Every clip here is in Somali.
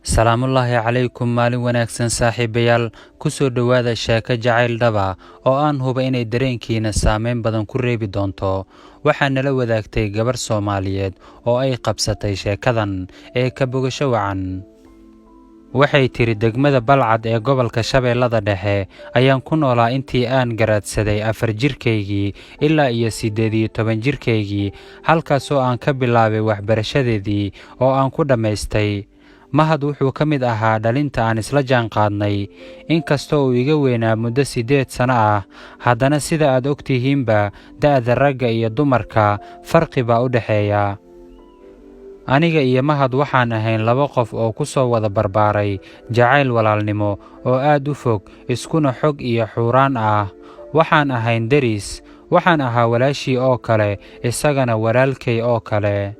salaamullaahi calaykum maalin wanaagsan saaxiibayaal ku soo dhowaada sheeko jacayl dhaba oo aan huba inay dareenkiina saameyn badan ku reebi doonto. waxaa nala wadaagtay gabar Soomaaliyeed oo ay qabsatay sheekadan ee ka bogasho wacan. waxay tiri degmada Balcad ee gobolka Shabeellada Dhexe ayaan ku noolaa intii aan garaadsaday 4 jirkaygii ilaa iyo 18 jirkaygii, halkaasoo aan ka bilaabay waxbarashadeedii oo aan ku dhammaystay. mahad wuxuu ka mid ahaa dhalinta aan isla jaanqaadnay, inkastoo uu iga weynaa muddo 8 sano ah, haddana sida aad ogtihiinba da'da ragga iyo dumarka farqi baa u dhexeeya. aniga iyo mahad waxaan ahayn 2 qof oo ku soo wada barbaaray jacayl walaalnimo oo aad u fog, iskuna xog iyo xuuraan ah. waxaan ahayn deris, waxaan ahaa walaashii oo kale, isagana walaalkay oo kale.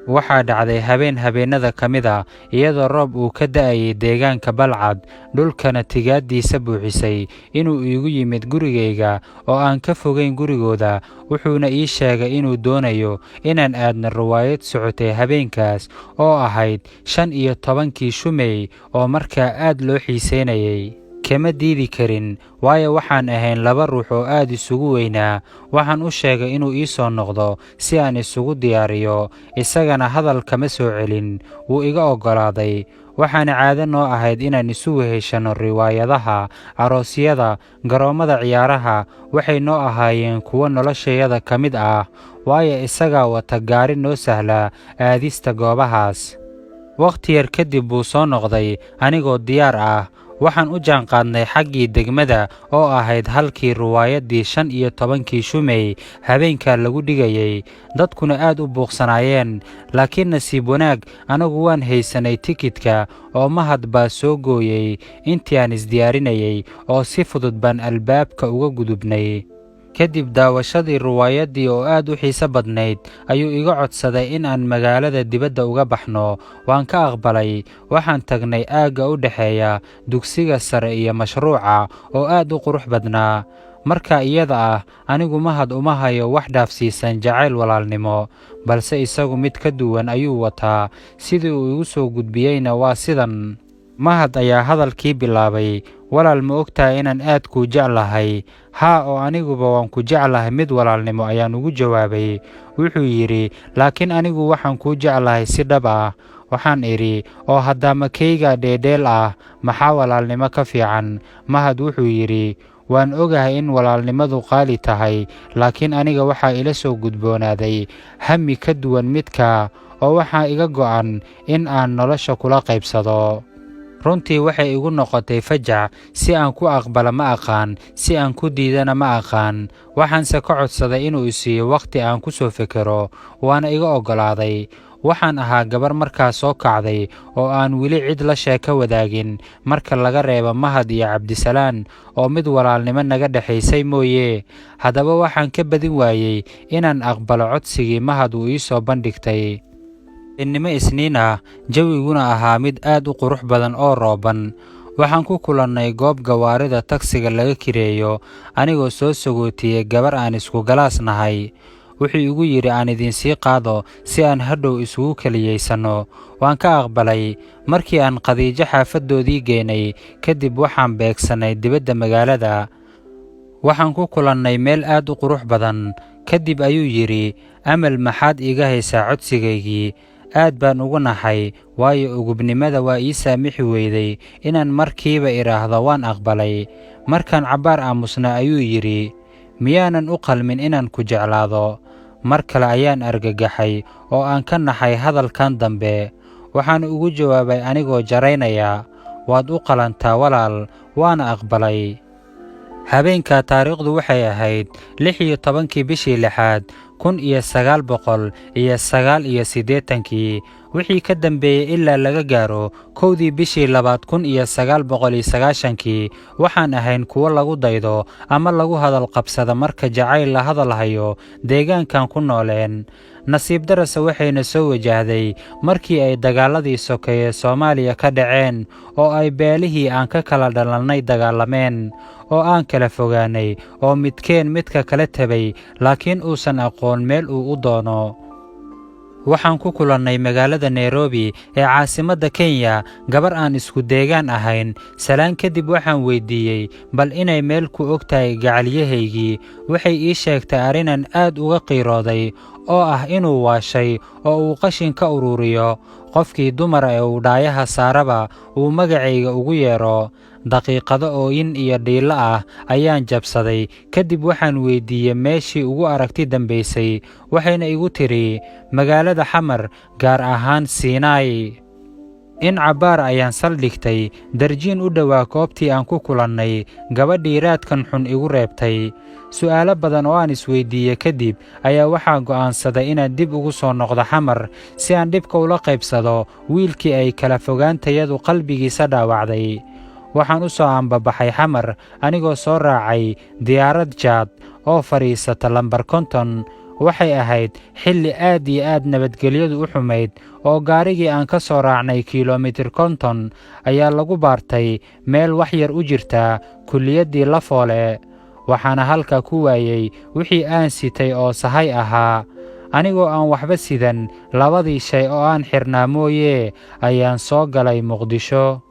waxaa dhacday habeen habeennada ka mid a iyadoo roob uu ka da'ayay deegaanka Balcad, dhulkana tigaaddiisa buuxisay, inuu iigu yimid gurigayga oo aan ka fogayn gurigooda. wuxuuna ii sheegay inuu doonayo inaan aadno riwaayad socotay habeenkaas oo ahayd 15 Shumey oo markaa aad loo xiiseynayay. kama diidi karin, waayo waxaan ahayn 2 ruux oo aad isugu weynaa. waxaan u sheegay inuu ii soo noqdo si aan isugu diyaariyo, isagana hadal kama soo celin, wuu iga oggolaaday. waxaana caado noo ahayd inaan isu weheshano riwaayadaha, aroosyada, garoommada ciyaaraha. waxay noo ahaayeen kuwo noloshayada ka mid ah, waayo isagaa wata gaari noo sahlaa aadista goobahaas. wakhti yar kadib buu soo noqday anigoo diyaar ah. waxaan u jaanqaadnay xaggii degmada oo ahayd halkii riwaayaddii 15 Shumey habeenkaa lagu dhigayay, dadkuna aad u buuqsanaayeen. laakiin nasiib wanaag anagu waan haysanay tikidhka oo mahad baa soo gooyey intii aan isdiyaarinayay, oo si fudud baan albaabka uga gudubnay. kadib daawashadii riwaayaddii oo aad u xiiso badnayd ayuu iga codsaday in aan magaalada dibadda uga baxno. waan ka aqbalay. waxaan tagnay aagga u dhexeeya dugsiga sare iyo mashruuca oo aad u qurux badnaa. marka iyada ah anigu mahad uma hayo wax dhaafsiisan jacayl walaalnimo, balse isagu mid ka duwan ayuu wataa. sidii uu igu soo gudbiyeyna waa sidan. mahad ayaa hadalkii bilaabay, walaal ma ogtahay inaan aad kuu jeclahay? haa, oo aniguba waan ku jeclahay mid walaalnimo, ayaan ugu jawaabay. wuxuu yidhi, laakiin anigu waxaan kuu jeclahay si dhab ah. waxaan idhi, oo haddaama kayga dheedheel ah, maxaa walaalnimo ka fiican? mahad wuxuu yidhi, waan ogahay in walaalnimadu qaali tahay, laakiin aniga waxaa ila soo gudboonaaday hami ka duwan midka, oo waxaa iga go'an in aan nolosha kula qaybsado. runtii waxay igu noqotay fajac. si aan ku aqbala ma aqaan, si aan ku diidana ma aqaan. waxaanse ka codsaday inuu isiiyo wakhti aan ku soo fekero, waana iga oggolaaday. waxaan ahaa gabar markaa soo kacday oo aan weli cid la sheeko wadaagin, marka laga reebo mahad iyo cabdisalaan oo mid walaalnimo naga dhexaysay mooye. haddaba waxaan ka badin waayey inaan aqbalo codsigii mahad uu ii soo bandhigtay. innimo isniin ah, jawiguna ahaa mid aad u qurux badan oo rooban. waxaan ku kulannay goob gawaarida tagsiga laga kireeyo, anigoo soo sagootiyey gabar aan isku galaas nahay. wuxuu igu yidhi aan idinsii qaado si aan hadhow isugu keliyaysanno. waan ka aqbalay. markii aan Khadiijo xaafaddoodii geenay kadib, waxaan beegsannay dibadda magaalada. waxaan ku kulannay meel aad u qurux badan. kadib ayuu yidhi, amal, maxaad iiga haysaa codsigaygii? aad baan ugu naxay, waayo ugubnimada waa ii saamixi weyday inaan markiiba idhaahdo waan aqbalay. markaan cabbaar aamusna ayuu yidhi, miyaanan u qalmin inaan ku jeclaado? mar kale ayaan argagaxay oo aan ka naxay hadalkan dambe. waxaan ugu jawaabay anigoo jaraynaya, waad u qalantaa walaal, waana aqbalay. habeenkaa taariikhdu waxay ahayd 16 bishii 6, 1989. wixii ka dambeeyey ilaa laga gaaro 1dii bishii 2, 1990, waxaan ahayn kuwo lagu daydo ama lagu hadal qabsada marka jacayl la hadalhayo deegaankan ku nooleen. nasiib darase waxayna soo wajahday markii ay dagaaladii sokeeye Soomaaliya ka dhaceen, oo ay beelihii aan ka kala dhalannay dagaalameen, oo aan kala fogaanay, oo midkeen midka kala tabay, laakiin uusan aqoon meel uu u doono. waxaan ku kulannay magaalada Nairobi ee caasimadda Kenya gabar aan isku deegaan ahayn. Salaan kadib waxaan weydiiyey bal inay meel ku ogtahay gacalyahaygii. Waxay ii sheegtay arrin aad uga qiirooday oo ah inuu waashay oo uu qashin ka ururiyo. Qofkii dumar ee uu dhaayaha saaraba uu magacayga ugu yeero. Daqiiqado ooyin iyo dhiilo ah ayaan jabsaday. Kadib waxaan weydiiyey meeshii ugu aragti dambaysay. Waxayna igu tiri magaalada Xamar, gaar ahaan Siinay. In cabaar ayaan saldhigtay darjiin u dhowaa goobtii aan ku kulannay. Gabadhii raadkan xun igu reebtay. Su'aalo badan oo aan isweydiiyey kadib ayaa waxaa go'aansaday inaan dib ugu soo noqdo Xamar si aan dhibka ula qaybsado wiilkii ay kala fogaantayadu qalbigiisa dhaawacday. Waxaan u soo ambabaxay Xamar anigoo soo raacay diyaarad jaad oo fadhiisata lambar 50. Waxay ahayd xilli aad iyo aad nabadgelyadu u xumayd oo gaarigii aan ka soo raacnay kiiloomitir 50 ayaa lagu baartay meel wax yar u jirta kulliyaddii Lafoole. Waxaana halka ku waayey wixii aan sitay oo sahay ahaa. Anigoo aan waxba sidan, labadii shay oo aan xirnaa mooyee ayaan soo galay Muqdisho.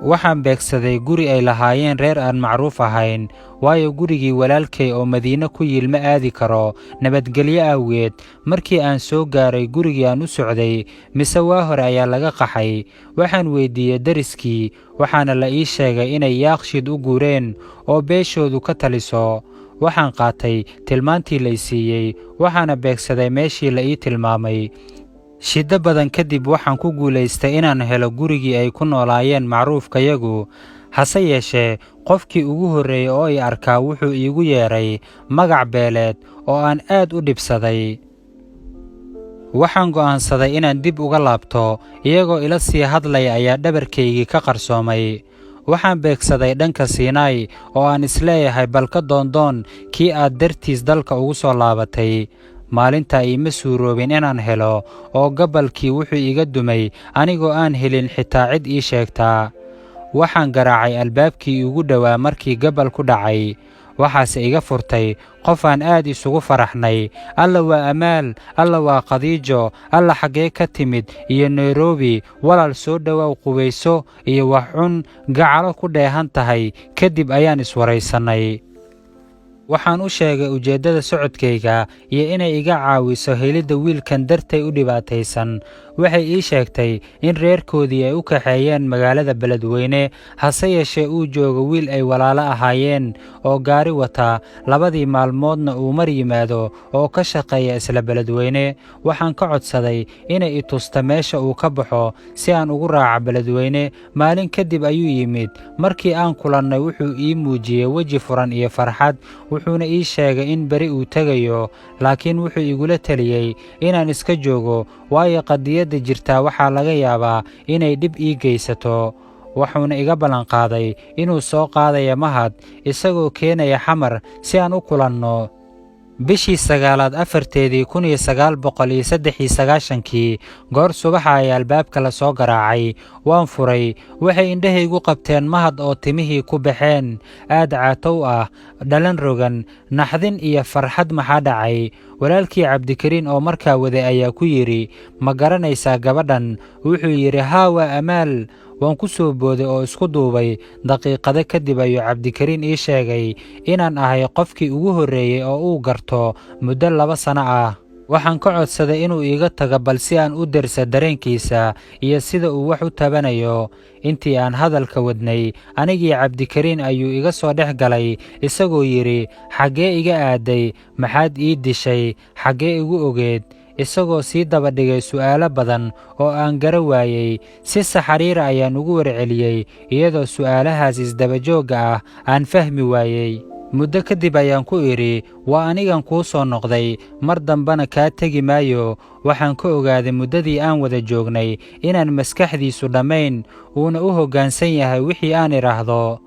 Waxaan beegsaday guri ay lahaayeen reer aan macruuf ahayn, waayo gurigii walaalkay oo Madiina ku yiil ma aadi karo nabadgelyo awgeed. Markii aan soo gaaray gurigii aan u socday, mise waa hore ayaa laga qaxay. Waxaan weydiiyey deriskii, waxaana la ii sheegay inay yaaqshid u guureen oo beeshoodu ka taliso. Waxaan qaatay tilmaantii la i siiyey, waxaana beegsaday meeshii la ii tilmaamay. Shiddo badan kadib waxaan ku guulaystay inaan helo gurigii ay ku noolaayeen macruufkayagu. Hase yeeshee, qofkii ugu horreeyey oo i arkaa wuxuu iigu yeeray magac beeleed oo aan aad u dhibsaday. Waxaan go'aansaday inaan dib uga laabto. Iyagoo ila sii hadlaya ayaa dhabarkaygii ka qarsoomay. Waxaan beegsaday dhanka Siinay oo aan isleeyahay bal ka doondoon kii aad dartiis dalka ugu soo laabatay. Maalintaa iima suuroobin inaan helo oo gabalkii wuxuu iga dumay anigoo aan helin xitaa cid ii sheegtaa. Waxaan garaacay albaabkii ugu dhowaa markii gabal ku dhacay. Waxaase iga furtay qof aan aad isugu faraxnay. Alla waa Amaal, alla waa Khadiijo, alla xaggee ka timid iyo Nairobi, walaal soo dhowaaw qubayso iyo wax cun, gacalo ku dheehan tahay. Kadib ayaan iswaraysanay. Waxaan u sheegay ujeeddada socodkayga iyo inay iga caawiso helidda wiilkan dartay u dhibaataysan. Waxay ii sheegtay in reerkoodii ay u kaxeeyeen magaalada Beledweyne, hase yeeshee uu joogo wiil ay walaalo ahaayeen oo gaari wata, labadii maalmoodna uu mar yimaado oo ka shaqeeya isla Beledweyne. Waxaan ka codsaday inay i tusta meesha uu ka baxo si aan ugu raaco Beledweyne. Maalin kadib ayuu yimid. Markii aan kulannay wuxuu ii muujiyey weji furan iyo farxad. Wuxuuna ii sheegay in beri uu tegayo, laakiin wuxuu igula taliyey inaan iska joogo, waayo qadiyadda jirtaa waxaa laga yaabaa inay dhib ii geysato. Wuxuuna iga ballanqaaday inuu soo qaadaya mahad isagoo keenaya Xamar si aan u kulanno. Bishii 9aad 4teedii 1993 goor subaxa ayaa albaabka la soo garaacay. Waan furay. Waxay indhahaygu qabteen mahad oo timihii ku baxeen, aad caatow ah, dhalan rogan, naxdin iyo farxad. Maxaa dhacay? Walaalkii Cabdikariin oo markaa waday ayaa ku yidhi, ma garanaysaa gabadhan? Wuxuu yidhi, haa, waa Amaal. Waan ku soo booday oo isku duubay. Daqiiqado kadib ayuu Cabdikariin ii sheegay inaan ahay qofkii ugu horreeyey oo uu garto muddo 2 sano ah. Waxaan ka codsaday inuu iiga tago bal si aan u dersa dareenkiisa iyo sida uu wax u tabanayo. Intii aan hadalka wadnay, anigii Cabdikariin ayuu iga soo dhex galay isagoo yidhi, xaggee iga aaday? Maxaad ii dishay? Xaggee igu ogeed? Isagoo sii daba dhigay su'aalo badan oo aan gara waayey. Si saxariira ayaan ugu warceliyey, iyadoo su'aalahaas isdaba joogga ah aan fahmi waayey. Muddo kadib ayaan ku idhi, waa anigan kuu soo noqday, mar dambana kaa tegi maayo. Waxaan ka ogaaday muddadii aan wada joognay inaan maskaxdiisu dhammayn, uuna u hoggaansan yahay wixii aan idhaahdo.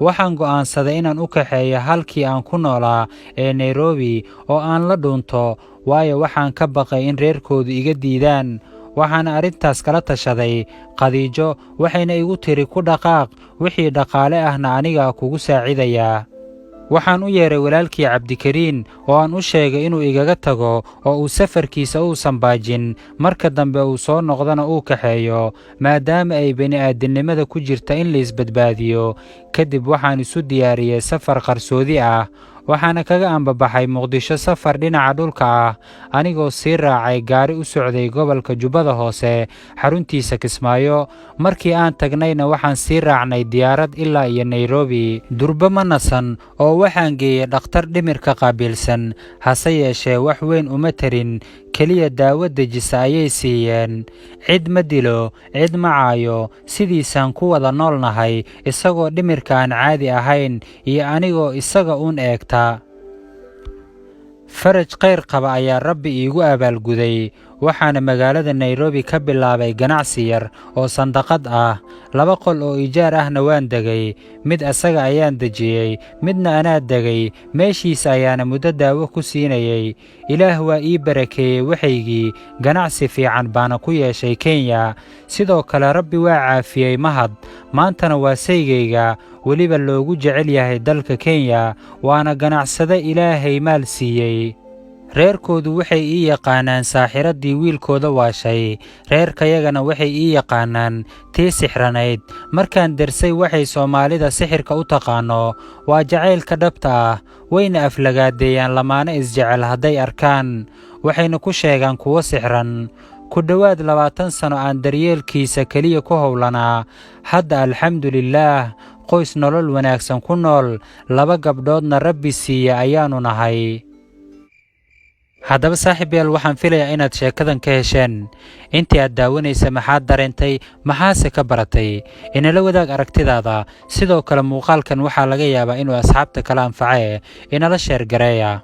Waxaan go'aansaday inaan u kaxeeyo halkii aan ku noolaa ee Nairobi oo aan la dhuunto, waayo waxaan ka baqay in reerkoodu iga diidaan. Waxaana arrintaas kala tashaday Khadiijo. Waxayna igu tiri, ku dhaqaaq, wixii dhaqaale ahna anigaa kugu saacidayaa. waxaan u yeeray walaalkii cabdikariin oo aan u sheegay inuu igaga tago oo uu safarkiisa uusan baajin marka dambe uu soo noqdana uu kaxeeyo maadaama ay bini'aadinimada ku jirta in la isbadbaadiyo. kadib waxaan isu diyaariyey safar qarsoodi ah, waxaana kaga ambabaxay muqdisho safar dhinaca dhulka ah anigoo sii raacay gaari u socday gobolka jubbada hoose xaruntiisa Kismaayo. markii aan tagnayna waxaan sii raacnay diyaarad ilaa iyo Nairobi. durba ma nasan oo waxaan geeyey dhakhtar dhimirka qaabilsan, hase yeeshee wax weyn uma tarin, keliya daawo dejisa ayay siiyeen. cid ma dilo, cid ma caayo, sidiisaan ku wada noolnahay isagoo dhimirka aan caadi ahayn iyo anigoo isaga uun eegta. faraj khayr qaba ayaa Rabbi iigu abaalguday, waxaana magaalada Nairobi ka bilaabay ganacsi yar oo sandaqad ah. 2 qol oo ijaar ahna waan degay, mid asaga ayaan dejiyey, midna anaa degay, meeshiisa ayaana muddo daawo ku siinayay. ilaah waa ii barakeeyey waxaygii, ganacsi fiican baana ku yeeshay Kenya. sidoo kale Rabbi waa caafiyey Mahad, maantana waa saygayga, weliba loogu jecel yahay dalka Kenya, waana ganacsade Ilaahay maal siiyey. reerkoodu waxay ii yaqaanaan saaxiradii wiilkooda waashay, reerkayagana waxay ii yaqaanaan tii sixranayd. markaan darsay waxay Soomaalida sixirka u taqaano waa jacaylka dhabta ah, wayna aflagaadeeyaan lamaane isjecel hadday arkaan, waxayna ku sheegaan kuwo sixran. ku dhowaad 20 sano aan daryeelkiisa keliya ku howlanaa, hadda alxamdulillaah qoys nolol wanaagsan ku nool, 2 gabdhoodna Rabbi siiya ayaanu nahay. haddaba saaxiibayaal, waxaan filayaa inaad sheekadan ka hesheen. intii aad daawanaysa maxaad dareentay, maxaase ka baratay? inala wadaag aragtidaada. sidoo kale muuqaalkan waxaa laga yaabaa inuu asxaabta kala anface, inala sheer gareeya.